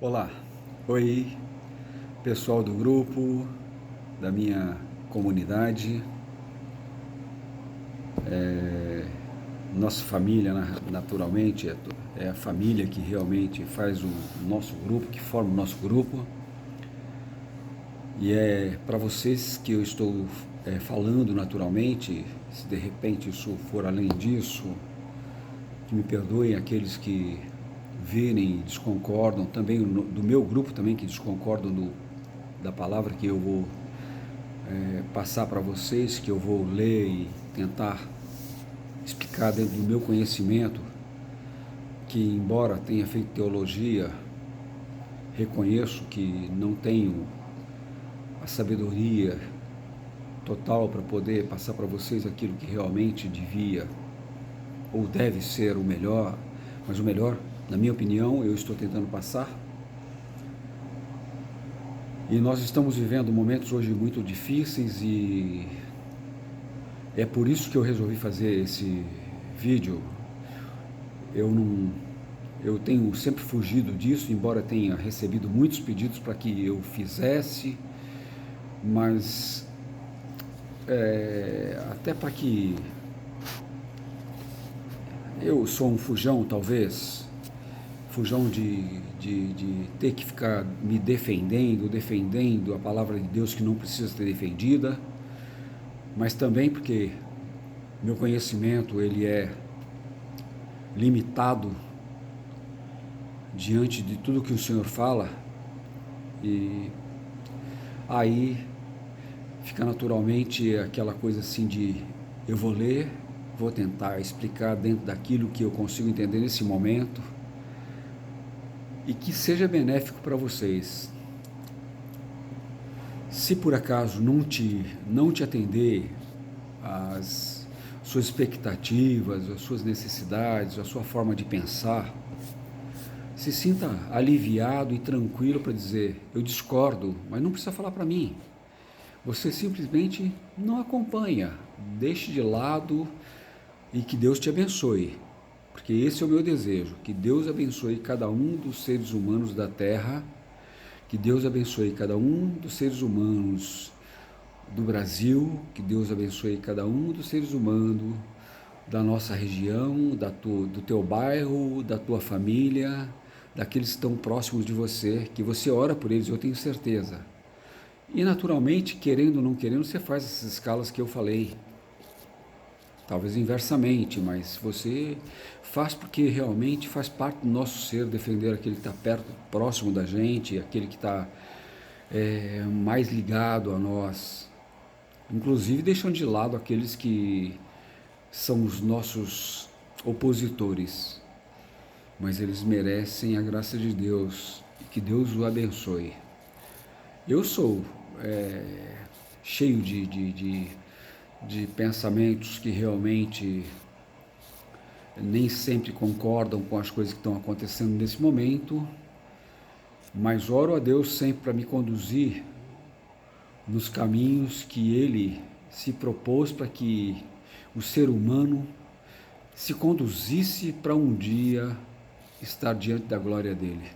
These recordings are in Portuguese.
Olá, oi pessoal do grupo, da minha comunidade, nossa família naturalmente é a família que realmente faz o nosso grupo, que forma o nosso grupo, e é para vocês que eu estou falando naturalmente. Se de repente isso for além disso, que me perdoem aqueles que virem e desconcordam, também do meu grupo também que desconcordam da palavra que eu vou passar para vocês, que eu vou ler e tentar explicar dentro do meu conhecimento, que embora tenha feito teologia, reconheço que não tenho a sabedoria total para poder passar para vocês aquilo que realmente devia ou deve ser o melhor, mas o melhor, na minha opinião, eu estou tentando passar. E nós estamos vivendo momentos hoje muito difíceis e é por isso que eu resolvi fazer esse vídeo. Eu não, eu tenho sempre fugido disso, embora tenha recebido muitos pedidos para que eu fizesse, mas até para que eu sou um fujão, talvez, fujão de ter que ficar me defendendo a palavra de Deus que não precisa ser defendida, mas também porque meu conhecimento ele é limitado diante de tudo que o Senhor fala, e aí fica naturalmente aquela coisa assim de eu vou ler, vou tentar explicar dentro daquilo que eu consigo entender nesse momento e que seja benéfico para vocês. Se por acaso não te atender às suas expectativas, às suas necessidades, à sua forma de pensar, se sinta aliviado e tranquilo para dizer: eu discordo, mas não precisa falar para mim. Você simplesmente não acompanha, deixe de lado e que Deus te abençoe. Porque esse é o meu desejo, que Deus abençoe cada um dos seres humanos da terra, que Deus abençoe cada um dos seres humanos do Brasil, que Deus abençoe cada um dos seres humanos da nossa região, do teu bairro, da tua família, daqueles que estão próximos de você, que você ora por eles, eu tenho certeza. E naturalmente, querendo ou não querendo, você faz essas escalas que eu falei. Talvez inversamente, mas você faz porque realmente faz parte do nosso ser defender aquele que está perto, próximo da gente, aquele que está mais ligado a nós. Inclusive deixando de lado aqueles que são os nossos opositores. Mas eles merecem a graça de Deus e que Deus o abençoe. Eu sou cheio de pensamentos que realmente nem sempre concordam com as coisas que estão acontecendo nesse momento, mas oro a Deus sempre para me conduzir nos caminhos que Ele se propôs para que o ser humano se conduzisse para um dia estar diante da glória dele.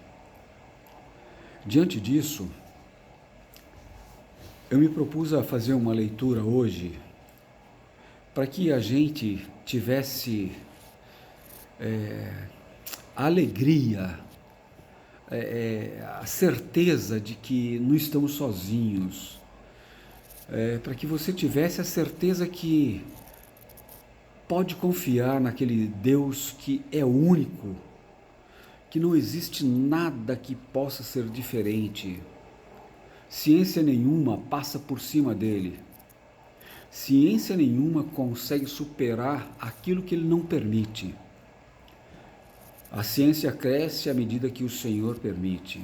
Diante disso, eu me propus a fazer uma leitura hoje para que a gente tivesse a alegria, a certeza de que não estamos sozinhos, para que você tivesse a certeza que pode confiar naquele Deus que é único, que não existe nada que possa ser diferente. Ciência nenhuma passa por cima dele. Ciência nenhuma consegue superar aquilo que ele não permite. A ciência cresce à medida que o Senhor permite.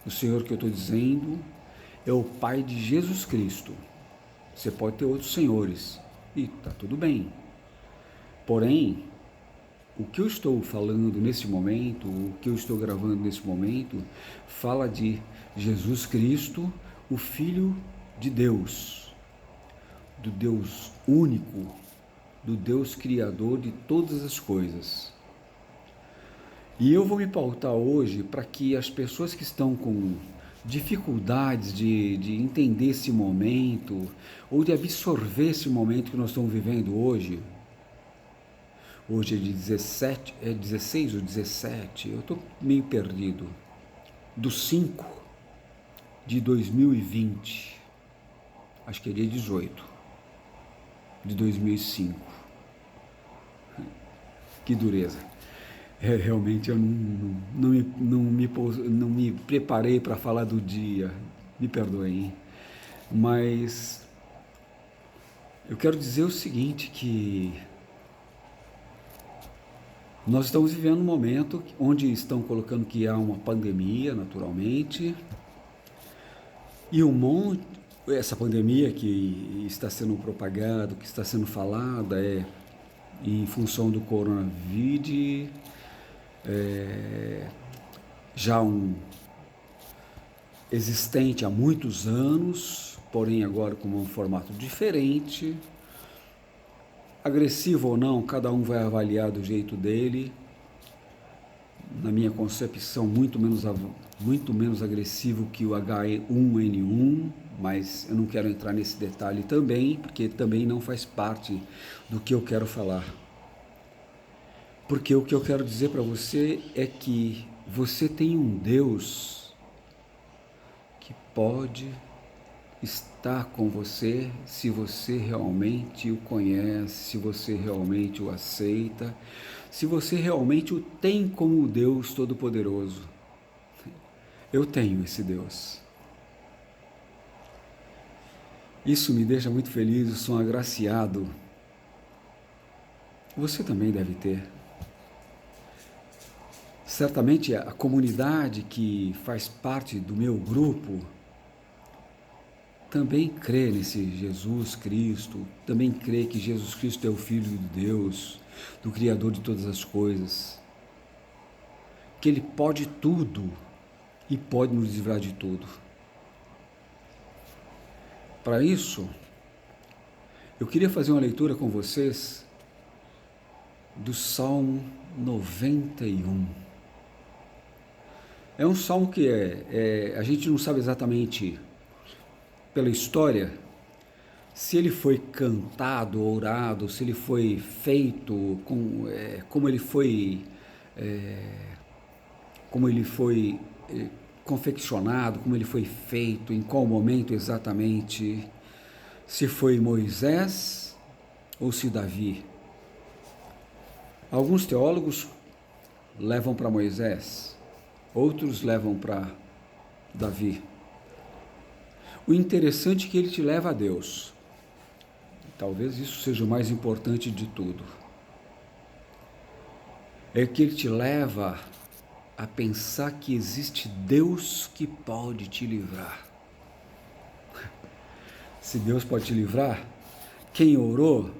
O Senhor que eu estou dizendo é o Pai de Jesus Cristo. Você pode ter outros senhores e está tudo bem. Porém, o que eu estou falando nesse momento, o que eu estou gravando nesse momento, fala de Jesus Cristo, o Filho de Deus, do Deus único, do Deus Criador de todas as coisas. E eu vou me pautar hoje para que as pessoas que estão com dificuldades de entender esse momento, ou de absorver esse momento que nós estamos vivendo hoje é de 17, é 16 ou 17, eu estou meio perdido, do 5 de 2020, acho que é dia 18 de 2005, que dureza. Realmente eu não me preparei para falar do dia, me perdoem, mas eu quero dizer o seguinte, que nós estamos vivendo um momento onde estão colocando que há uma pandemia, naturalmente, e essa pandemia que está sendo propagada, que está sendo falada, é em função do coronavírus, já existente há muitos anos, porém agora com um formato diferente. Agressivo ou não, cada um vai avaliar do jeito dele. Na minha concepção, muito menos agressivo que o H1N1, mas eu não quero entrar nesse detalhe também, porque também não faz parte do que eu quero falar. Porque o que eu quero dizer para você é que você tem um Deus que pode estar com você se você realmente o conhece, se você realmente o aceita, se você realmente o tem como Deus Todo-Poderoso. Eu tenho esse Deus. Isso me deixa muito feliz, eu sou um agraciado. Você também deve ter. Certamente a comunidade que faz parte do meu grupo também crê nesse Jesus Cristo, também crê que Jesus Cristo é o Filho de Deus, do Criador de todas as coisas, que Ele pode tudo e pode nos livrar de tudo. Para isso, eu queria fazer uma leitura com vocês do Salmo 91. É um salmo que a gente não sabe exatamente pela história se ele foi cantado, orado, se ele foi feito, como ele foi confeccionado, como ele foi feito, em qual momento exatamente, se foi Moisés ou se Davi. Alguns teólogos levam para Moisés, outros levam para Davi. O interessante é que ele te leva a Deus. Talvez isso seja o mais importante de tudo. É que ele te leva a pensar que existe Deus que pode te livrar. Se Deus pode te livrar, quem orou,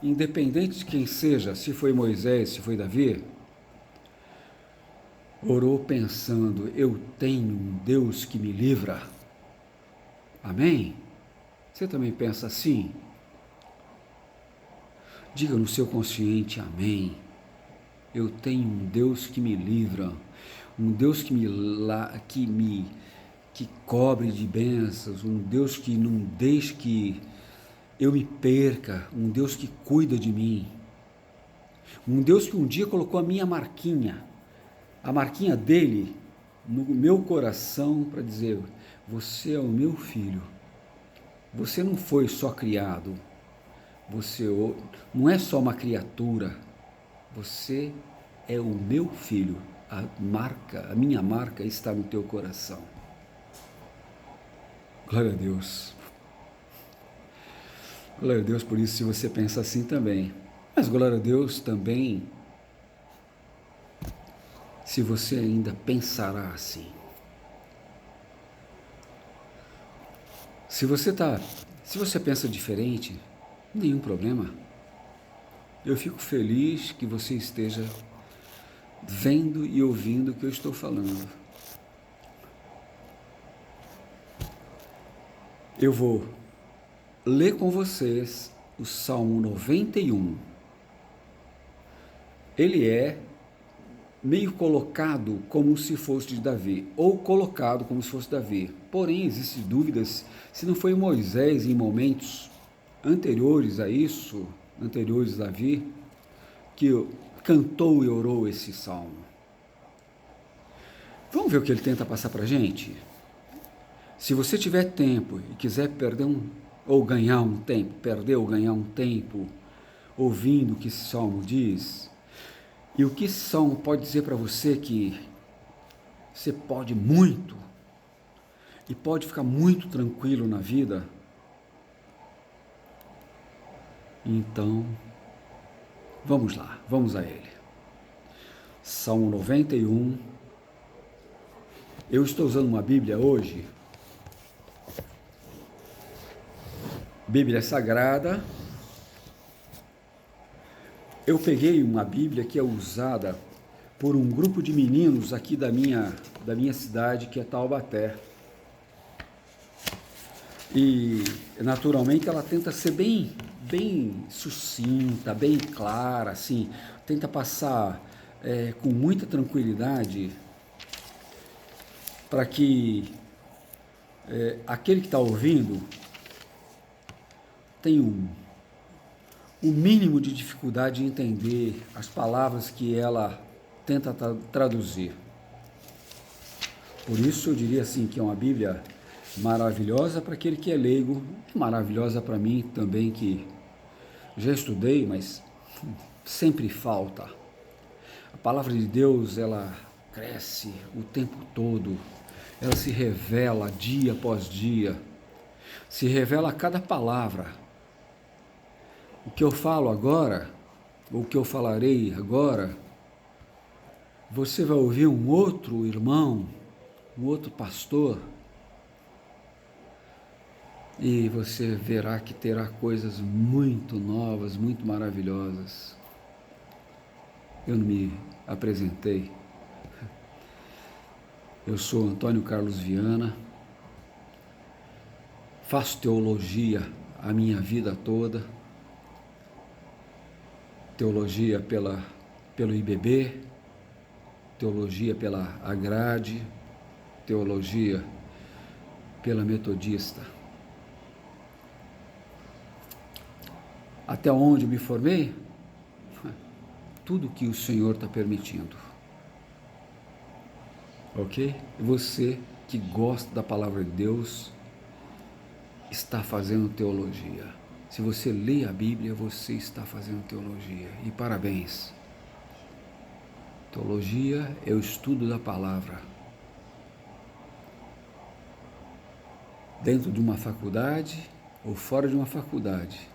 independente de quem seja, se foi Moisés, se foi Davi, orou pensando, eu tenho um Deus que me livra. Amém? Você também pensa assim? Diga no seu consciente, amém. Eu tenho um Deus que me livra, um Deus que cobre de bênçãos, um Deus que não deixa que eu me perca, um Deus que cuida de mim, um Deus que um dia colocou a marquinha dele no meu coração para dizer, você é o meu filho, você não foi só criado, você não é só uma criatura, você é o meu filho, a minha marca está no teu coração. Glória a Deus. Glória a Deus por isso, se você pensa assim também. Mas glória a Deus também, se você ainda pensará assim. Se você pensa diferente, nenhum problema. Eu fico feliz que você esteja vendo e ouvindo o que eu estou falando. Eu vou ler com vocês o Salmo 91. Ele é meio colocado como se fosse de Davi, ou colocado como se fosse Davi. Porém, existem dúvidas se não foi Moisés em momentos anteriores a isso, anteriores a Davi, que cantou e orou esse salmo. Vamos ver o que ele tenta passar para a gente? Se você tiver tempo e quiser ou ganhar um tempo, perder ou ganhar um tempo, ouvindo o que esse salmo diz, e o que esse salmo pode dizer para você que você pode muito, e pode ficar muito tranquilo na vida, então, vamos lá, vamos a ele. Salmo 91. Eu estou usando uma Bíblia hoje, Bíblia Sagrada. Eu peguei uma Bíblia que é usada por um grupo de meninos aqui da minha cidade, que é Taubaté. E, naturalmente, ela tenta ser bem sucinta, bem clara, assim, tenta passar com muita tranquilidade para que aquele que está ouvindo tenha um mínimo de dificuldade em entender as palavras que ela tenta traduzir. Por isso eu diria assim que é uma Bíblia maravilhosa para aquele que é leigo, maravilhosa para mim também, que já estudei, mas sempre falta. A palavra de Deus, ela cresce o tempo todo, ela se revela dia após dia, se revela a cada palavra. O que eu falo agora, ou o que eu falarei agora, você vai ouvir um outro irmão, um outro pastor, e você verá que terá coisas muito novas, muito maravilhosas. Eu não me apresentei. Eu sou Antônio Carlos Viana, faço teologia a minha vida toda, teologia pelo IBB, teologia pela Agrade, teologia pela Metodista. Até onde me formei? Tudo que o Senhor está permitindo. Ok? Você que gosta da palavra de Deus está fazendo teologia. Se você lê a Bíblia, você está fazendo teologia. E parabéns. Teologia é o estudo da palavra. Dentro de uma faculdade ou fora de uma faculdade,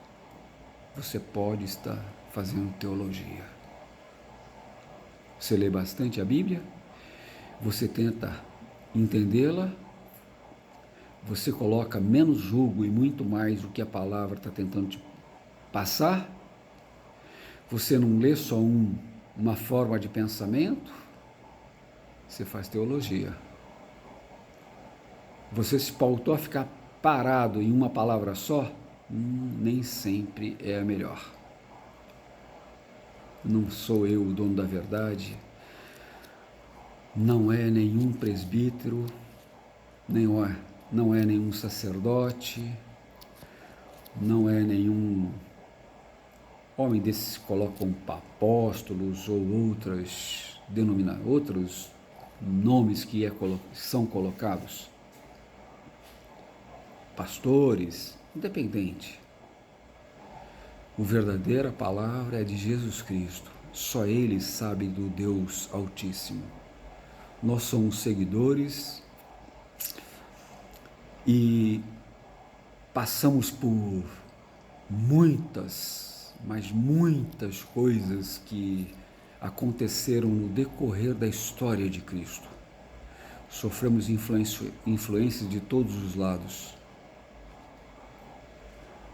você pode estar fazendo teologia. Você lê bastante a Bíblia, você tenta entendê-la, você coloca menos julgo e muito mais o que a palavra está tentando te passar, você não lê só uma forma de pensamento, você faz teologia. Você se pautou a ficar parado em uma palavra só, nem sempre é a melhor. Não sou eu o dono da verdade, não é nenhum presbítero, não é nenhum sacerdote, não é nenhum homem desses que colocam apóstolos ou outros nomes que são colocados, pastores, independente. A verdadeira palavra é de Jesus Cristo. Só Ele sabe do Deus Altíssimo. Nós somos seguidores e passamos por muitas, mas muitas coisas que aconteceram no decorrer da história de Cristo. Sofremos influências de todos os lados.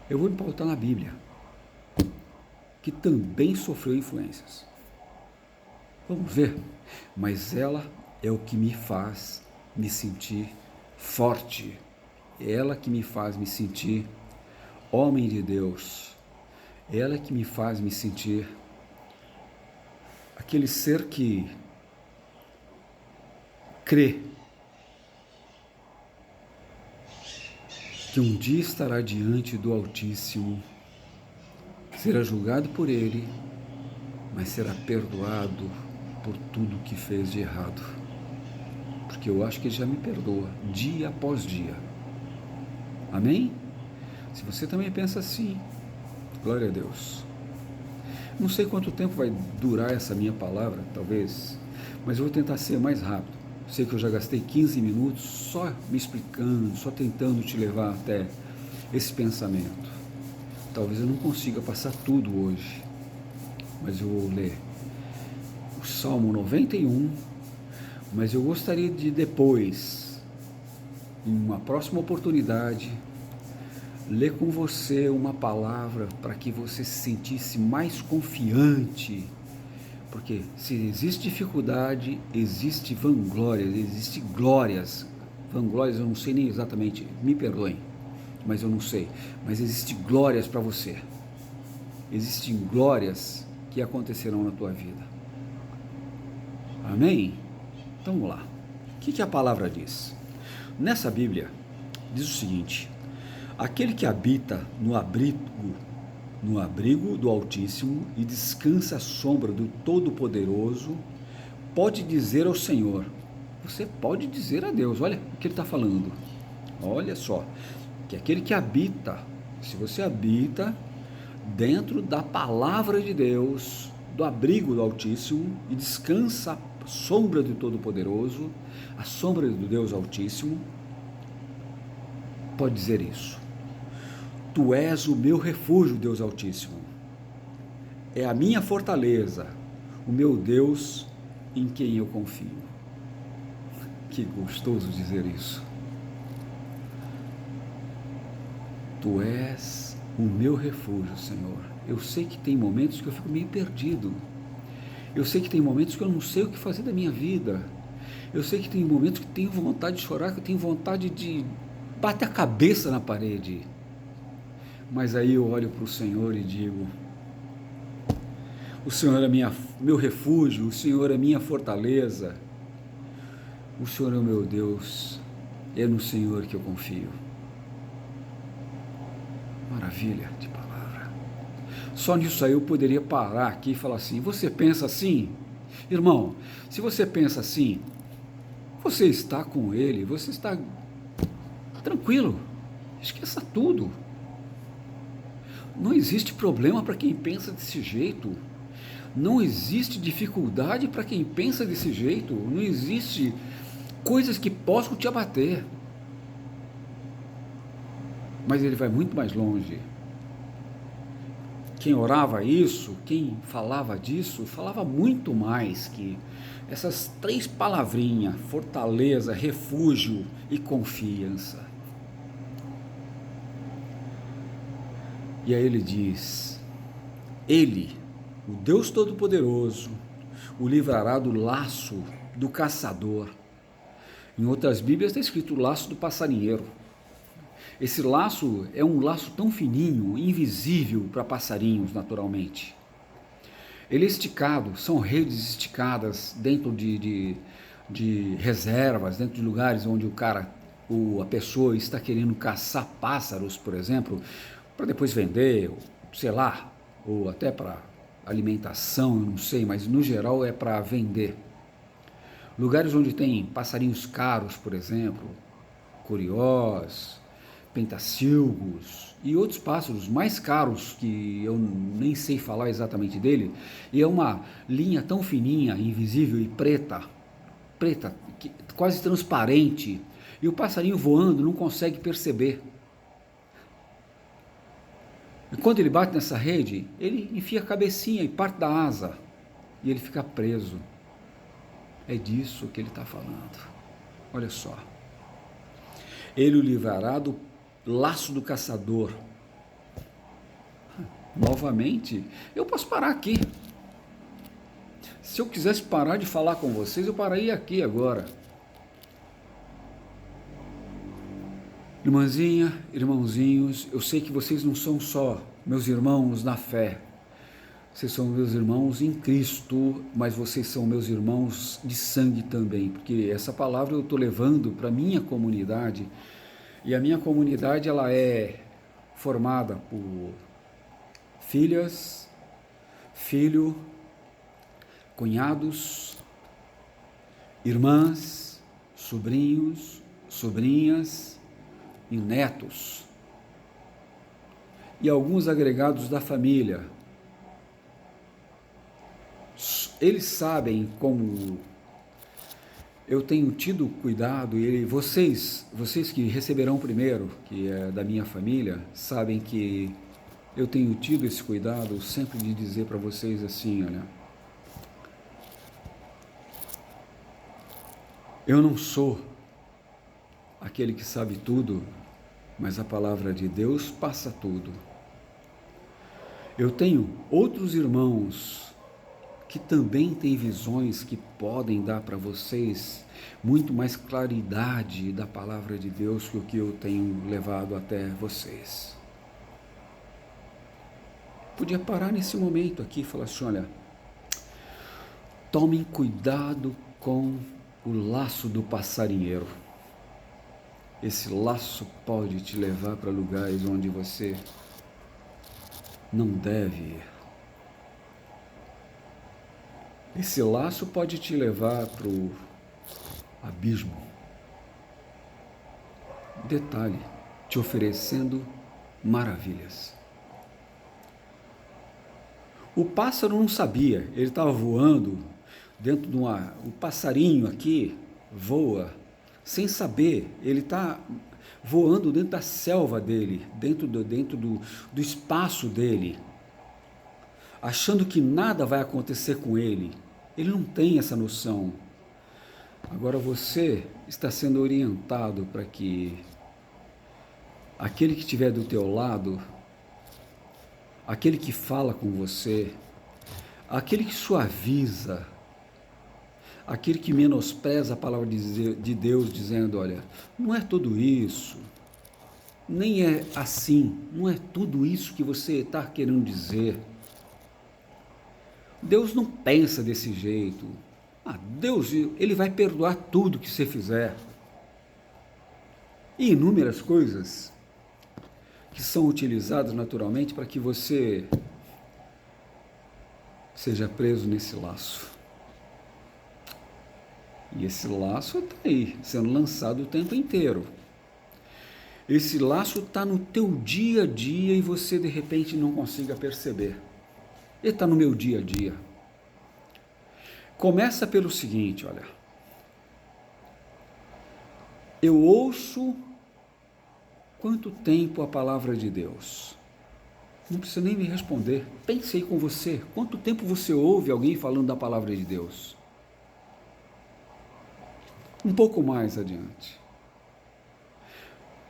Eu vou me pautar na Bíblia, que também sofreu influências. Vamos ver, mas ela é o que me faz me sentir forte, é ela que me faz me sentir homem de Deus, é ela que me faz me sentir aquele ser que crê que um dia estará diante do Altíssimo, será julgado por Ele, mas será perdoado por tudo que fez de errado. Porque eu acho que Ele já me perdoa, dia após dia. Amém? Se você também pensa assim, glória a Deus. Não sei quanto tempo vai durar essa minha palavra, talvez, mas eu vou tentar ser mais rápido. Sei que eu já gastei 15 minutos só me explicando, só tentando te levar até esse pensamento. Talvez eu não consiga passar tudo hoje, mas eu vou ler o Salmo 91, mas eu gostaria de depois, em uma próxima oportunidade, ler com você uma palavra para que você se sentisse mais confiante, porque se existe dificuldade, existe vanglória, existe glórias. Vanglórias eu não sei nem exatamente, me perdoem, mas eu não sei. Mas existe glórias para você. Existem glórias que acontecerão na tua vida. Amém? Então vamos lá. O que a palavra diz? Nessa Bíblia, diz o seguinte: aquele que habita no abrigo do Altíssimo e descansa à sombra do Todo-Poderoso, pode dizer ao Senhor, você pode dizer a Deus, olha o que ele está falando, olha só, que aquele que habita, se você habita dentro da palavra de Deus, do abrigo do Altíssimo e descansa à sombra do Todo-Poderoso, a sombra do Deus Altíssimo, pode dizer isso. Tu és o meu refúgio, Deus Altíssimo. É a minha fortaleza, o meu Deus em quem eu confio. Que gostoso dizer isso. Tu és o meu refúgio, Senhor. Eu sei que tem momentos que eu fico meio perdido. Eu sei que tem momentos que eu não sei o que fazer da minha vida. Eu sei que tem momentos que tenho vontade de chorar, que eu tenho vontade de bater a cabeça na parede. Mas aí eu olho para o Senhor e digo, o Senhor é meu refúgio, o Senhor é minha fortaleza, o Senhor é o meu Deus, é no Senhor que eu confio. Maravilha de palavra. Só nisso aí eu poderia parar aqui e falar assim, você pensa assim? Irmão, se você pensa assim, você está com Ele, você está tranquilo, esqueça tudo. Não existe problema para quem pensa desse jeito. Não existe dificuldade para quem pensa desse jeito. Não existe coisas que possam te abater. Mas ele vai muito mais longe. Quem orava isso, quem falava disso, falava muito mais que essas 3 palavrinhas: fortaleza, refúgio e confiança. E aí ele diz, Ele, o Deus Todo-Poderoso, o livrará do laço do caçador. Em outras Bíblias está escrito o laço do passarinheiro. Esse laço é um laço tão fininho, invisível para passarinhos naturalmente. Ele é esticado, são redes esticadas dentro de reservas, dentro de lugares onde a pessoa está querendo caçar pássaros, por exemplo, para depois vender, sei lá, ou até para alimentação, eu não sei, mas no geral é para vender. Lugares onde tem passarinhos caros, por exemplo, curiós, pentacilgos e outros pássaros mais caros que eu nem sei falar exatamente dele, e é uma linha tão fininha, invisível e preta, quase transparente, e o passarinho voando não consegue perceber. E quando ele bate nessa rede, ele enfia a cabecinha e parte da asa, e ele fica preso. É disso que ele está falando. Olha só. Ele o livrará do laço do caçador. Novamente, eu posso parar aqui. Se eu quisesse parar de falar com vocês, eu pararia aqui agora. Irmãzinha, irmãozinhos, eu sei que vocês não são só meus irmãos na fé, Vocês são meus irmãos em Cristo, mas vocês são meus irmãos de sangue também, porque essa palavra eu estou levando para a minha comunidade, e a minha comunidade ela é formada por filhas, filho, cunhados, irmãs, sobrinhos, sobrinhas e netos, e alguns agregados da família. Eles sabem como eu tenho tido cuidado, e vocês que receberão primeiro, que é da minha família, sabem que eu tenho tido esse cuidado sempre de dizer para vocês assim, olha, eu não sou aquele que sabe tudo, mas a palavra de Deus passa tudo. Eu tenho outros irmãos que também têm visões que podem dar para vocês muito mais claridade da palavra de Deus que o que eu tenho levado até vocês. Podia parar nesse momento aqui e falar assim, olha, tomem cuidado com o laço do passarinheiro. Esse laço pode te levar para lugares onde você não deve ir. Esse laço pode te levar para o abismo. Detalhe, te oferecendo maravilhas. O pássaro não sabia, ele estava voando dentro de uma... O passarinho aqui voa sem saber, ele está voando dentro da selva dele, dentro do espaço dele, achando que nada vai acontecer com ele. Ele não tem essa noção. Agora você está sendo orientado para que aquele que estiver do teu lado, aquele que fala com você, aquele que suaviza, aquele que menospreza a palavra de Deus, dizendo, olha, não é tudo isso, nem é assim, não é tudo isso que você está querendo dizer. Deus não pensa desse jeito. Deus, ele vai perdoar tudo que você fizer. E inúmeras coisas que são utilizadas naturalmente para que você seja preso nesse laço. E esse laço está aí, sendo lançado o tempo inteiro. Esse laço está no teu dia a dia e você de repente não consiga perceber. Ele está no meu dia a dia. Começa pelo seguinte, olha. Eu ouço quanto tempo a palavra de Deus? Não precisa nem me responder. Pense aí com você. Quanto tempo você ouve alguém falando da palavra de Deus? Um pouco mais adiante.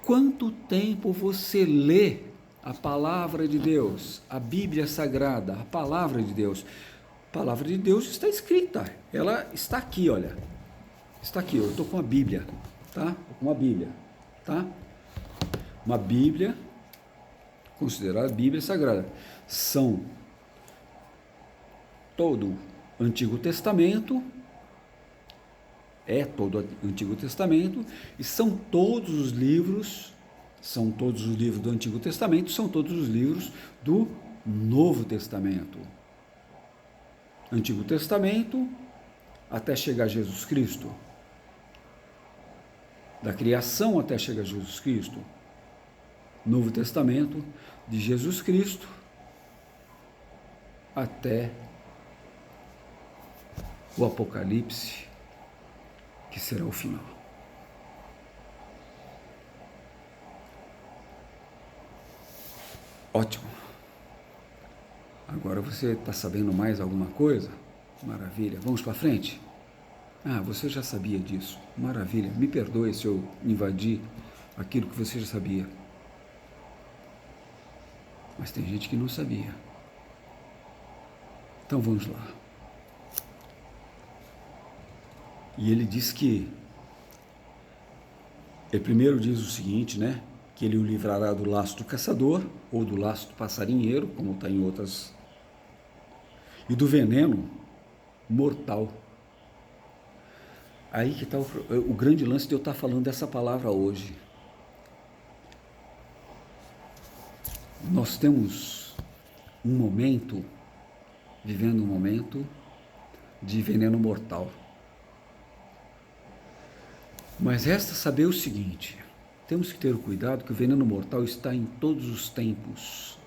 Quanto tempo você lê a palavra de Deus, a Bíblia Sagrada, a palavra de Deus? A palavra de Deus está escrita, ela está aqui, olha. Está aqui, eu estou com a Bíblia, tá? Uma Bíblia, tá? Uma Bíblia, considerada Bíblia Sagrada. São todo o Antigo Testamento, todo o Antigo Testamento, e são todos os livros do Antigo Testamento, são todos os livros do Novo Testamento. Antigo Testamento até chegar a Jesus Cristo. Da criação até chegar a Jesus Cristo. Novo Testamento, de Jesus Cristo até o Apocalipse, que será o final. Ótimo. Agora você está sabendo mais alguma coisa? Maravilha. Vamos para frente? Você já sabia disso. Maravilha. Me perdoe se eu invadi aquilo que você já sabia. Mas tem gente que não sabia. Então vamos lá. E ele diz que, ele primeiro diz o seguinte, né? Que ele o livrará do laço do caçador, ou do laço do passarinheiro, como está em outras e do veneno mortal. Aí que está o grande lance de eu estar falando dessa palavra hoje. Nós temos um momento, vivendo um momento de veneno mortal. Mas resta saber o seguinte: temos que ter o cuidado que o veneno mortal está em todos os tempos.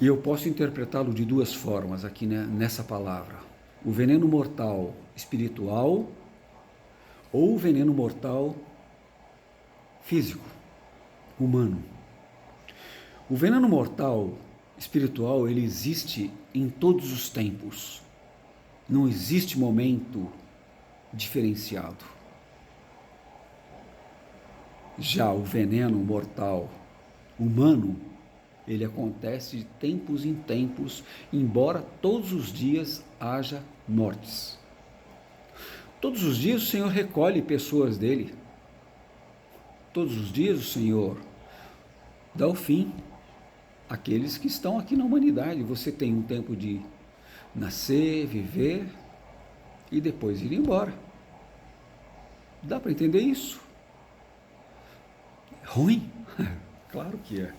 E eu posso interpretá-lo de duas formas aqui, né, nessa palavra. O veneno mortal espiritual ou o veneno mortal físico, humano. O veneno mortal espiritual, ele existe em todos os tempos. Não existe momento diferenciado. Já o veneno mortal humano, ele acontece de tempos em tempos, embora todos os dias haja mortes. Todos os dias o Senhor recolhe pessoas dele. Todos os dias o Senhor dá o fim àqueles que estão aqui na humanidade. Você tem um tempo de nascer, viver e depois ir embora. Dá para entender isso? É ruim? Claro que é.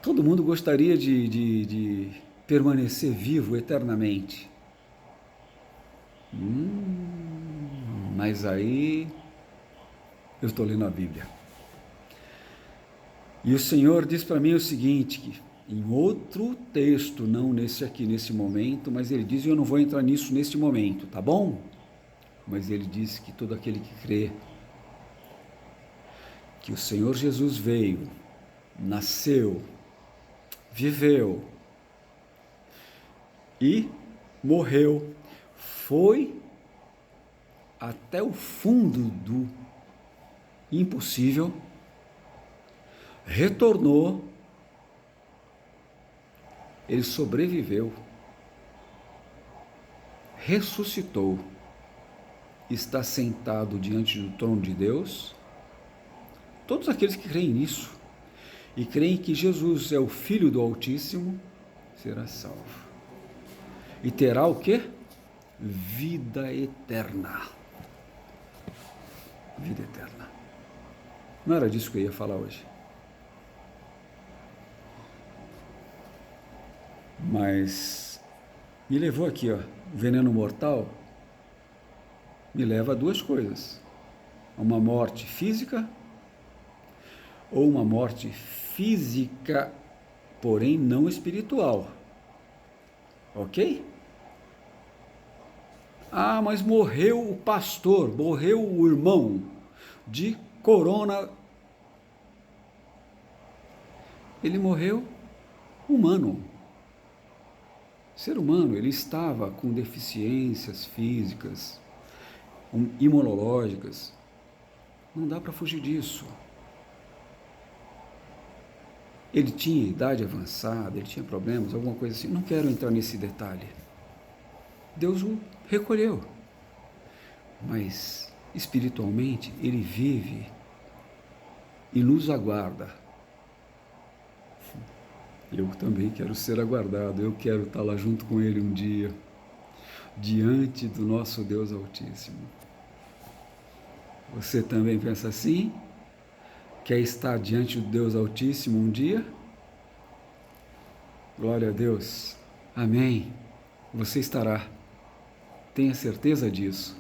Todo mundo gostaria de permanecer vivo eternamente. Mas aí eu estou lendo a Bíblia. E o Senhor diz para mim o seguinte, que em outro texto, não nesse aqui, nesse momento, mas ele diz, e eu não vou entrar nisso neste momento, tá bom? Mas ele diz que todo aquele que crê que o Senhor Jesus veio, nasceu, viveu e morreu, foi até o fundo do impossível, retornou, ele sobreviveu, ressuscitou, está sentado diante do trono de Deus. Todos aqueles que creem nisso e creem que Jesus é o Filho do Altíssimo, será salvo. E terá o quê? Vida eterna. Vida eterna. Não era disso que eu ia falar hoje. Mas me levou aqui, ó, o veneno mortal me leva a duas coisas. Uma morte física ou uma morte física, porém não espiritual. Ok? Ah, mas morreu o pastor, morreu o irmão de corona. Ele morreu humano. Ser humano, ele estava com deficiências físicas, imunológicas. Não dá para fugir disso. Ele tinha idade avançada, ele tinha problemas, alguma coisa assim. Não quero entrar nesse detalhe. Deus o recolheu. Mas, espiritualmente, ele vive e nos aguarda. Eu também quero ser aguardado, eu quero estar lá junto com ele um dia, diante do nosso Deus Altíssimo. Você também pensa assim? Quer estar diante do Deus Altíssimo um dia? Glória a Deus. Amém. Você estará. Tenha certeza disso.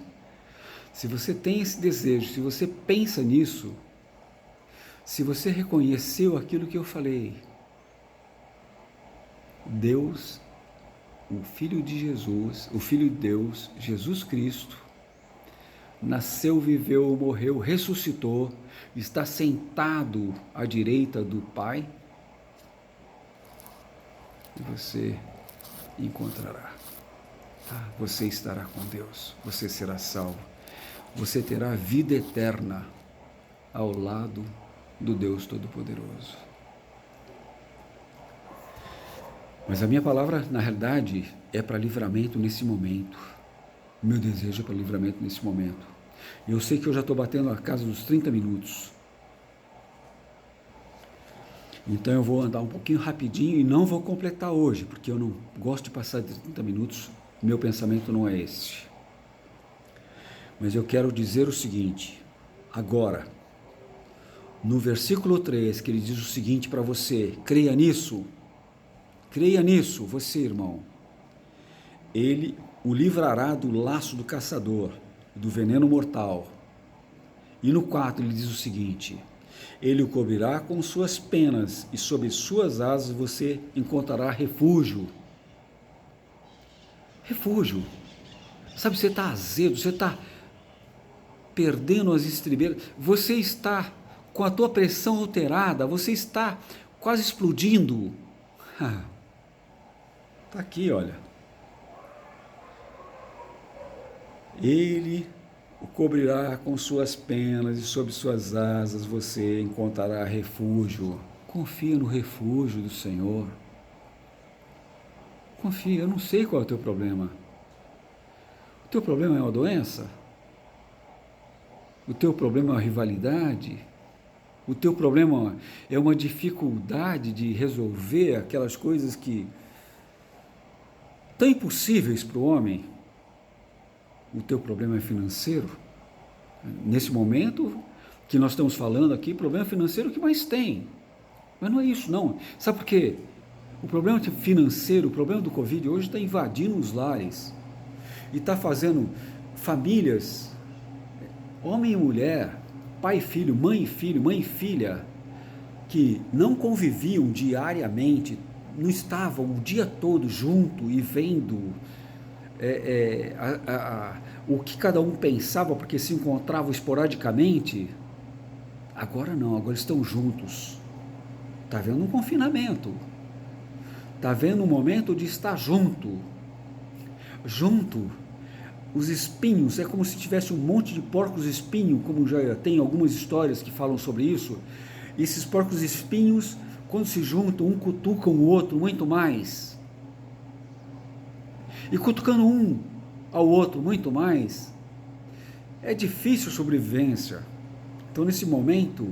Se você tem esse desejo, se você pensa nisso, se você reconheceu aquilo que eu falei, Deus, o Filho de Jesus, o Filho de Deus, Jesus Cristo, nasceu, viveu, morreu, ressuscitou, está sentado à direita do Pai, e você encontrará. Você estará com Deus, você será salvo, você terá vida eterna ao lado do Deus Todo-Poderoso. Mas a minha palavra, na realidade, é para livramento nesse momento. O meu desejo é para livramento nesse momento. Eu sei que eu já estou batendo a casa dos 30 minutos. Então eu vou andar um pouquinho rapidinho e não vou completar hoje, porque eu não gosto de passar de 30 minutos, meu pensamento não é esse. Mas eu quero dizer o seguinte, agora, no versículo 3, que ele diz o seguinte para você, creia nisso, você irmão, ele o livrará do laço do caçador, do veneno mortal. E no 4 ele diz o seguinte, ele o cobrirá com suas penas e sob suas asas você encontrará refúgio. Refúgio. Sabe, você está azedo, você está perdendo as estribeiras, você está com a tua pressão alterada, você está quase explodindo. Está aqui, olha. Ele o cobrirá com suas penas e sob suas asas você encontrará refúgio. Confia no refúgio do Senhor. Confia, eu não sei qual é o teu problema. O teu problema é uma doença? O teu problema é uma rivalidade? O teu problema é uma dificuldade de resolver aquelas coisas que tão impossíveis para o homem? O teu problema é financeiro? Nesse momento que nós estamos falando aqui, problema financeiro é o que mais tem. Mas não é isso, não. Sabe por quê? O problema financeiro, o problema do Covid hoje está invadindo os lares e está fazendo famílias, homem e mulher, pai e filho, mãe e filha, que não conviviam diariamente, não estavam o dia todo junto e vendo o que cada um pensava, porque se encontravam esporadicamente. Agora não, agora estão juntos. Está vendo um confinamento. Está vendo um momento de estar junto. Junto. Os espinhos, é como se tivesse um monte de porcos espinhos, como já tem algumas histórias que falam sobre isso. E esses porcos espinhos, quando se juntam, um cutuca o outro muito mais. E cutucando um ao outro muito mais, é difícil a sobrevivência. Então, nesse momento,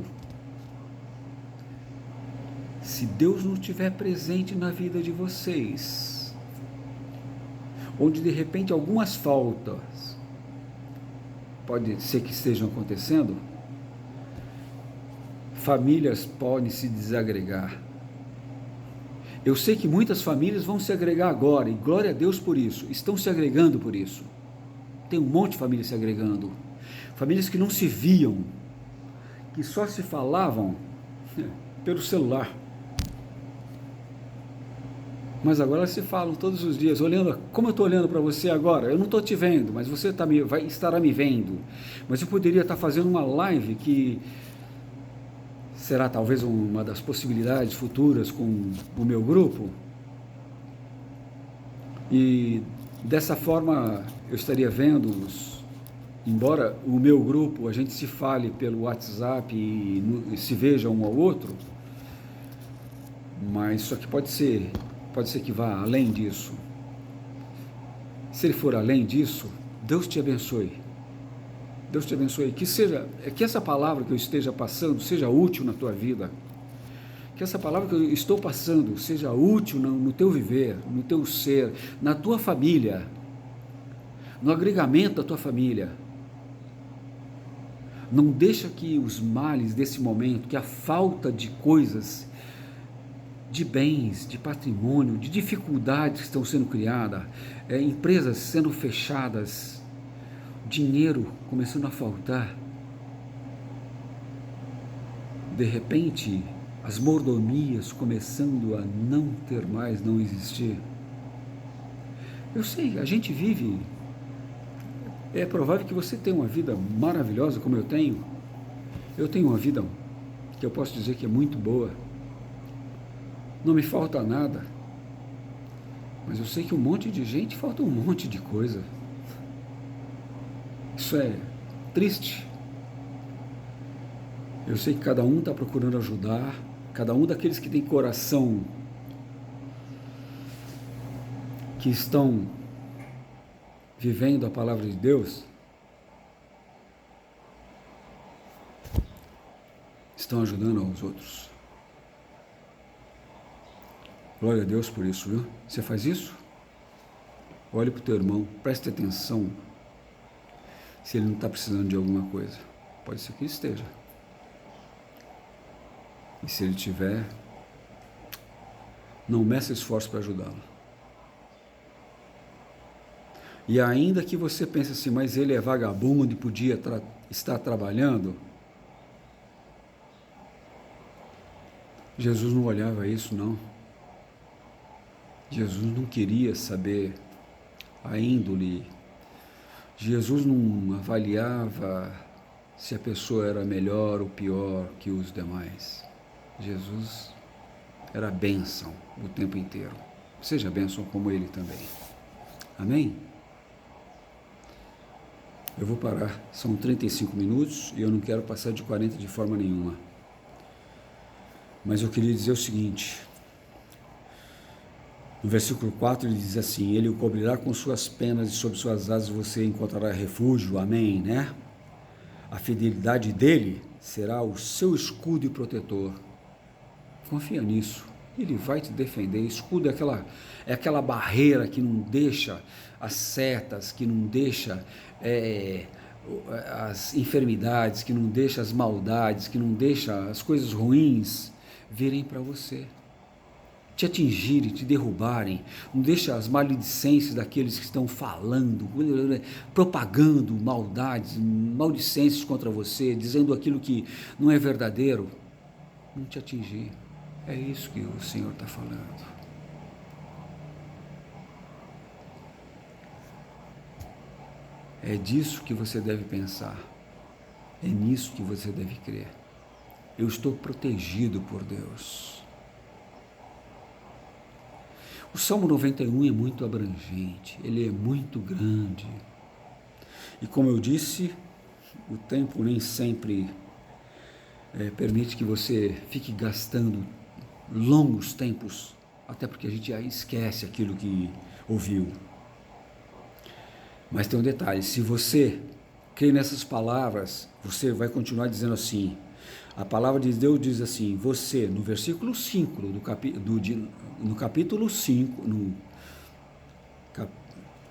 se Deus não estiver presente na vida de vocês, onde de repente algumas faltas pode ser que estejam acontecendo, famílias podem se desagregar. Eu sei que muitas famílias vão se agregar agora, e glória a Deus por isso, estão se agregando por isso. Tem um monte de famílias se agregando, famílias que não se viam, que só se falavam pelo celular. Mas agora elas se falam todos os dias, olhando, como eu estou olhando para você agora, eu não estou te vendo, mas você estará me vendo. Mas eu poderia estar fazendo uma live que será talvez uma das possibilidades futuras com o meu grupo, e dessa forma eu estaria vendo-os, embora o meu grupo, a gente se fale pelo WhatsApp e se veja um ao outro, mas só que pode ser que vá além disso. Se ele for além disso, Deus te abençoe. Deus te abençoe, que essa palavra que eu esteja passando seja útil na tua vida, que essa palavra que eu estou passando seja útil no teu viver, no teu ser, na tua família, no agregamento da tua família. Não deixa que os males desse momento, que a falta de coisas, de bens, de patrimônio, de dificuldades que estão sendo criadas, empresas sendo fechadas, dinheiro começando a faltar, de repente as mordomias começando a não existir. Eu sei, a gente vive, é provável que você tenha uma vida maravilhosa como eu tenho uma vida que eu posso dizer que é muito boa, não me falta nada, mas eu sei que um monte de gente falta um monte de coisa. Isso é triste. Eu sei que cada um está procurando ajudar, cada um daqueles que tem coração, que estão vivendo a palavra de Deus, estão ajudando aos outros. Glória a Deus por isso, viu? Você faz isso? Olhe para o teu irmão, preste atenção se ele não está precisando de alguma coisa. Pode ser que esteja. E se ele tiver, não meça esforço para ajudá-lo. E ainda que você pense assim, mas ele é vagabundo e podia estar trabalhando, Jesus não olhava isso, não. Jesus não queria saber a índole. Jesus não avaliava se a pessoa era melhor ou pior que os demais. Jesus era bênção o tempo inteiro. Seja bênção como ele também. Amém? Eu vou parar. São 35 minutos e eu não quero passar de 40 de forma nenhuma. Mas eu queria dizer o seguinte. No versículo 4 ele diz assim, ele o cobrirá com suas penas e sob suas asas você encontrará refúgio, amém, né? A fidelidade dele será o seu escudo e protetor. Confia nisso, ele vai te defender. Escudo é aquela barreira que não deixa as setas, que não deixa as enfermidades, que não deixa as maldades, que não deixa as coisas ruins virem para você, te atingirem, te derrubarem. Não deixa as maledicências daqueles que estão falando, propagando maldades, maldicências contra você, dizendo aquilo que não é verdadeiro, não te atingir. É isso que o Senhor está falando. É disso que você deve pensar. É nisso que você deve crer. Eu estou protegido por Deus. O Salmo 91 é muito abrangente, ele é muito grande. E como eu disse, o tempo nem sempre permite que você fique gastando longos tempos, até porque a gente já esquece aquilo que ouviu. Mas tem um detalhe, se você crê nessas palavras, você vai continuar dizendo assim. A palavra de Deus diz assim, você, no versículo 5, no capítulo 5,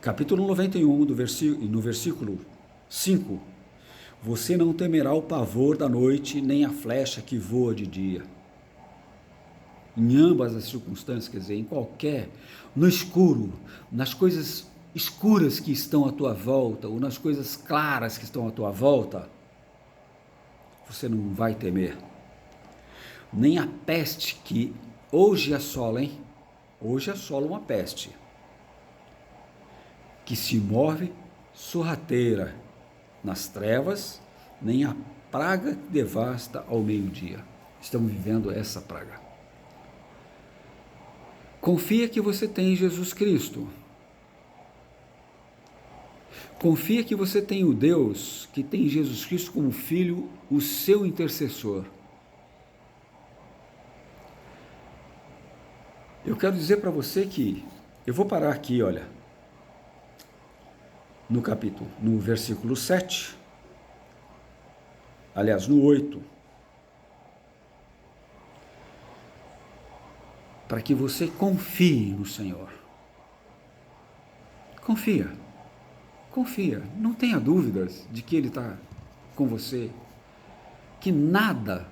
capítulo 91, no versículo 5, você não temerá o pavor da noite, nem a flecha que voa de dia. Em ambas as circunstâncias, quer dizer, no escuro, nas coisas escuras que estão à tua volta, ou nas coisas claras que estão à tua volta, você não vai temer. Nem a peste que hoje assola, hein? Hoje assola uma peste que se move sorrateira nas trevas, nem a praga que devasta ao meio-dia. Estamos vivendo essa praga. Confia que você tem Jesus Cristo. Confia que você tem o Deus que tem Jesus Cristo como Filho, o seu intercessor. Eu quero dizer para você que, eu vou parar aqui, olha, no versículo 7, aliás, no 8, para que você confie no Senhor. Confia, não tenha dúvidas de que Ele está com você, que nada